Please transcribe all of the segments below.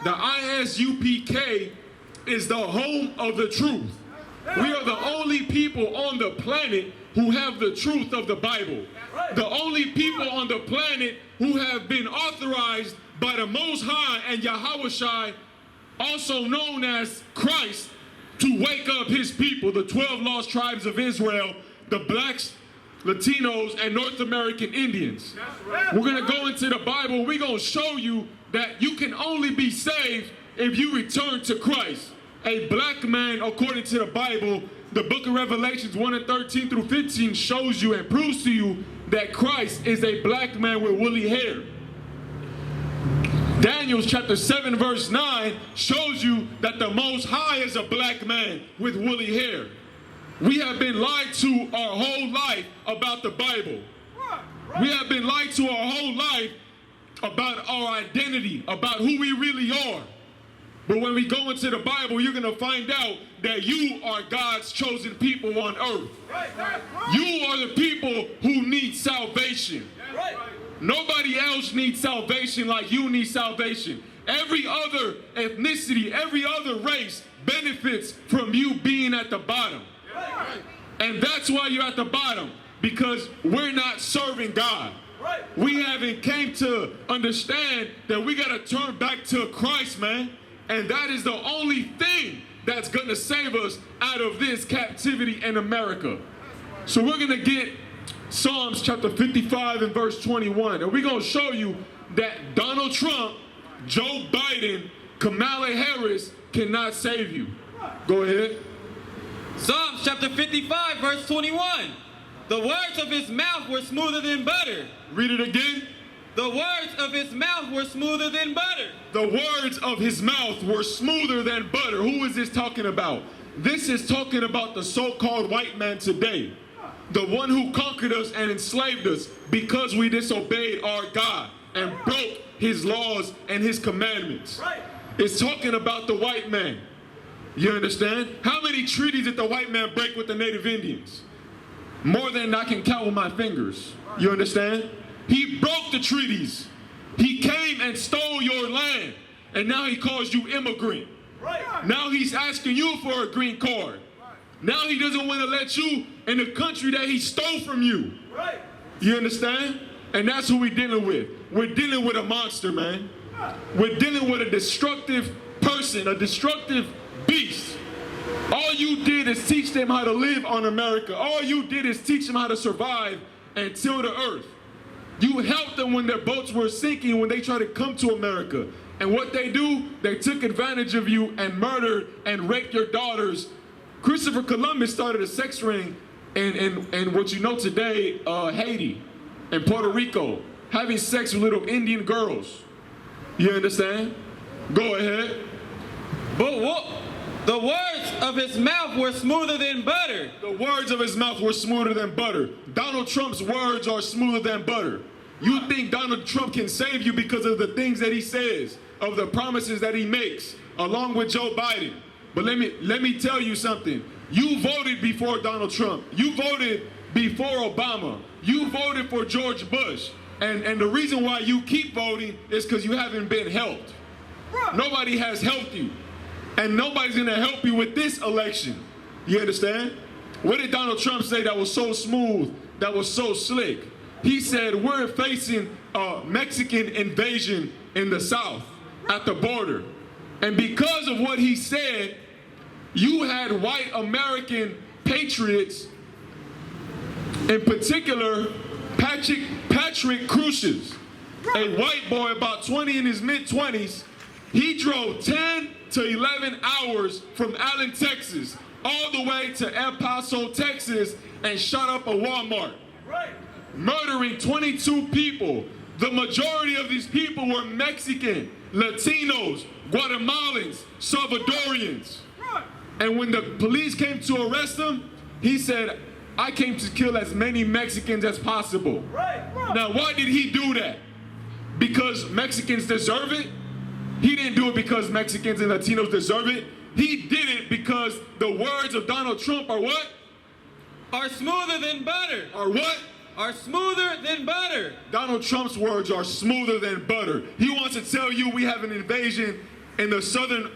The I.S.U.P.K is the home of the truth. We are the only people on the planet who have the truth of the Bible. The only people on the planet who have been authorized by the Most High and Yahawashi, also known as Christ, to wake up his people, the 12 lost tribes of Israel, the blacks, Latinos, and North American Indians. We're going to go into the Bible. We're going to show you that you can only be saved if you return to Christ. A black man, according to the Bible, the book of Revelations 1:13 through 15 shows you and proves to you that Christ is a black man with woolly hair. Daniel chapter 7 verse 9 shows you that the Most High is a black man with woolly hair. We have been lied to our whole life about the Bible. We have been lied to our whole life about our identity, about who we really are. But when we go into the Bible, you're going to find out that you are God's chosen people on earth. You are the people who need salvation. Nobody else needs salvation like you need salvation. Every other ethnicity, every other race benefits from you being at the bottom. And that's why you're at the bottom, because we're not serving God. We haven't came to understand that we got to turn back to Christ, man. And that is the only thing that's going to save us out of this captivity in America. So we're going to get Psalms chapter 55 and verse 21. And we're going to show you that Donald Trump, Joe Biden, Kamala Harris cannot save you. Go ahead. Psalms chapter 55 verse 21. The words of his mouth were smoother than butter. Read it again. The words of his mouth were smoother than butter. The words of his mouth were smoother than butter. Who is this talking about? This is talking about the so-called white man today. The one who conquered us and enslaved us because we disobeyed our God and broke his laws and his commandments. It's talking about the white man. You understand? How many treaties did the white man break with the native Indians? More than I can count with my fingers. You understand? He broke the treaties. He came and stole your land. And now he calls you immigrant. Now he's asking you for a green card. Now he doesn't want to let you in the country that he stole from you. You understand? And that's who we're dealing with. We're dealing with a monster, man. We're dealing with a destructive person, a destructive beast. All you did is teach them how to live on America. All you did is teach them how to survive and till the earth. You helped them when their boats were sinking, when they tried to come to America. And what they do, they took advantage of you and murdered and raped your daughters. Christopher Columbus started a sex ring in what you know today, Haiti and Puerto Rico, having sex with little Indian girls. You understand? Go ahead. But what? The words of his mouth were smoother than butter. The words of his mouth were smoother than butter. Donald Trump's words are smoother than butter. You think Donald Trump can save you because of the things that he says, of the promises that he makes, along with Joe Biden. But let me tell you something. You voted before Donald Trump. You voted before Obama. You voted for George Bush. And the reason why you keep voting is because you haven't been helped. Nobody has helped you. And nobody's going to help you with this election. You understand? What did Donald Trump say that was so smooth, that was so slick? He said, we're facing a Mexican invasion in the South at the border. And because of what he said, you had white American patriots, in particular, Patrick Cruces, a white boy about 20 in his mid-20s. He drove 10 to 11 hours from Allen, Texas, all the way to El Paso, Texas, and shot up a Walmart, murdering 22 people. The majority of these people were Mexican, Latinos, Guatemalans, Salvadorians. And when the police came to arrest him, he said, I came to kill as many Mexicans as possible. Now, why did he do that? Because Mexicans deserve it? He didn't do it because Mexicans and Latinos deserve it. He did it because the words of Donald Trump are what? Are smoother than butter. Are what? Are smoother than butter. Donald Trump's words are smoother than butter. He wants to tell you we have an invasion in the southern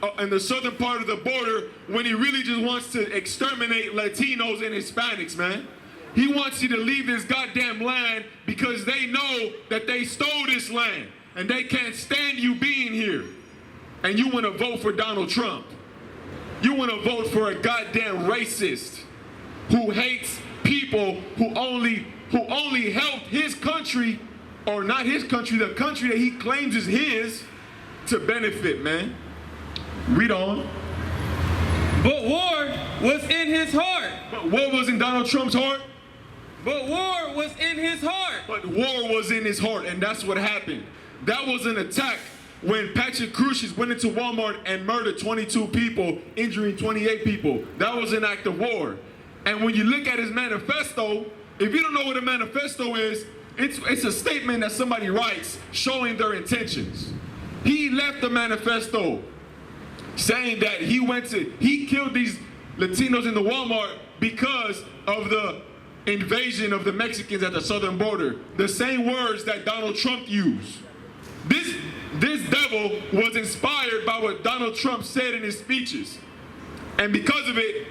part of the border when he really just wants to exterminate Latinos and Hispanics, man. He wants you to leave this goddamn land because they know that they stole this land and they can't stand you being here. And you want to vote for Donald Trump. You want to vote for a goddamn racist who hates people who only helped his country, or not his country, the country that he claims is his, to benefit, man. Read on. But war was in his heart. But war was in Donald Trump's heart? But war was in his heart. But war was in his heart, and that's what happened. That was an attack when Patrick Crucius went into Walmart and murdered 22 people, injuring 28 people. That was an act of war. And when you look at his manifesto, if you don't know what a manifesto is, it's a statement that somebody writes showing their intentions. He left the manifesto saying that he killed these Latinos in the Walmart because of the invasion of the Mexicans at the southern border. The same words that Donald Trump used. This devil was inspired by what Donald Trump said in his speeches. And because of it,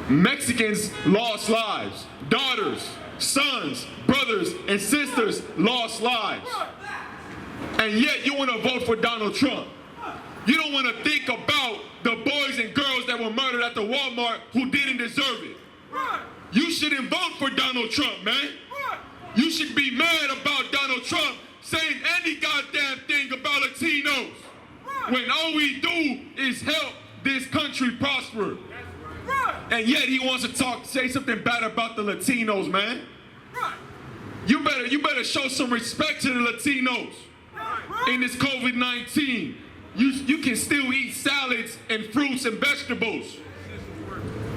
Mexicans lost lives. Daughters, sons, brothers, and sisters lost lives. And yet you want to vote for Donald Trump. You don't want to think about the boys and girls that were murdered at the Walmart who didn't deserve it. You shouldn't vote for Donald Trump, man. You should be mad about Donald Trump saying any goddamn thing about Latinos when all we do is help this country prosper. And yet he wants to say something bad about the Latinos, man. You better show some respect to the Latinos in this COVID-19. You can still eat salads and fruits and vegetables.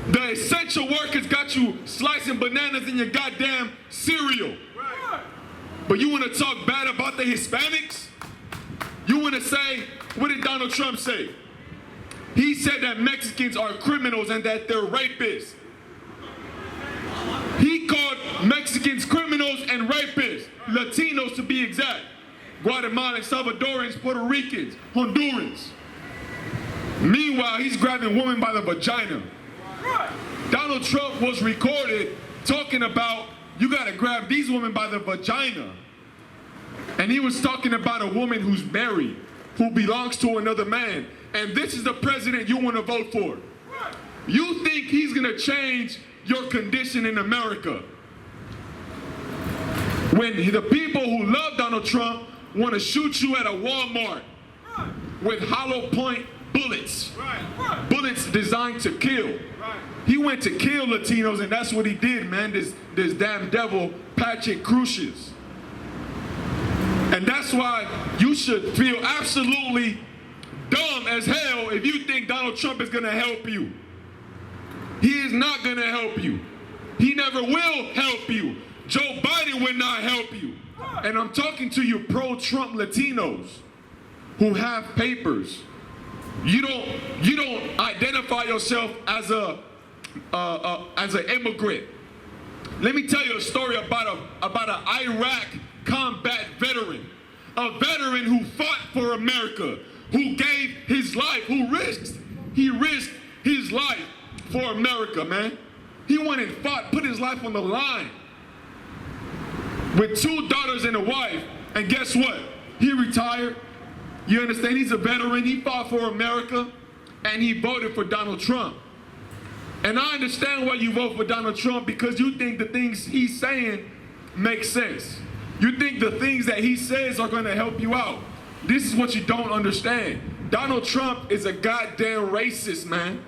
The essential workers got you slicing bananas in your goddamn cereal. But you want to talk bad about the Hispanics? You want to say, what did Donald Trump say? He said that Mexicans are criminals and that they're rapists. He called Mexicans criminals and rapists, Latinos to be exact. Guatemalans, Salvadorans, Puerto Ricans, Hondurans. Meanwhile, he's grabbing women by the vagina. Donald Trump was recorded talking about, you gotta grab these women by the vagina. And he was talking about a woman who's married, who belongs to another man. And this is the president you wanna vote for. You think he's gonna change your condition in America? When the people who love Donald Trump wanna shoot you at a Walmart with hollow point bullets. Bullets designed to kill. He went to kill Latinos, and that's what he did, man, this damn devil, Patrick Crucius. And that's why you should feel absolutely dumb as hell if you think Donald Trump is gonna help you. He is not gonna help you. He never will help you. Joe Biden will not help you. And I'm talking to you pro-Trump Latinos who have papers. You don't identify yourself as an immigrant. Let me tell you a story about an Iraq combat veteran, a veteran who fought for America, who gave his life, he risked his life for America, man. He went and fought, put his life on the line with 2 daughters and a wife, and guess what? He retired. You understand? He's a veteran. He fought for America, and he voted for Donald Trump. And I understand why you vote for Donald Trump, because you think the things he's saying make sense. You think the things that he says are going to help you out. This is what you don't understand. Donald Trump is a goddamn racist, man.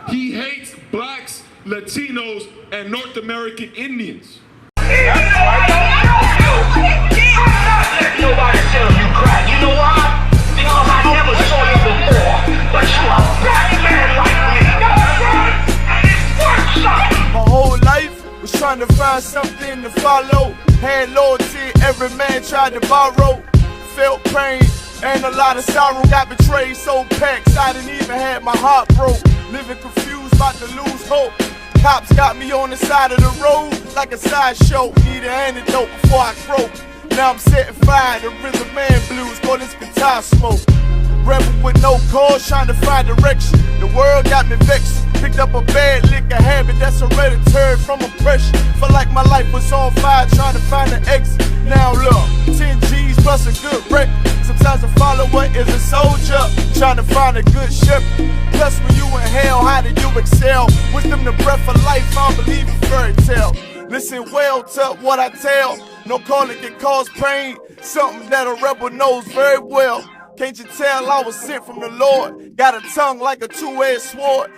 He hates blacks, Latinos, and North American Indians. I'm not letting nobody tell you crap. You know why? Because I never saw you before. But you a black man like me. And it works out. My whole life was trying to find something to follow. Had loyalty, every man tried to borrow. Felt pain and a lot of sorrow. Got betrayed, sold packs, I didn't even have my heart broke. Living confused, about to lose hope. Cops got me on the side of the road like a sideshow. Need an antidote before I croak. Now I'm setting fire to rhythm man blues, call this guitar smoke. rebel with no cause, trying to find direction. The world got me vexed. Picked up a bad liquor habit that's hereditary from oppression. Felt like my life was on fire, trying to find an exit. Now look, 10 G's plus a good wreck. Sometimes a follower is a soldier, trying to find a good shepherd. Plus when you in hell, how do you excel? Wisdom the breath of life, I don't believe in fairy tale. Listen well to what I tell. No calling can cause pain, something that a rebel knows very well. Can't you tell I was sent from the Lord? Got a tongue like a two-edged sword.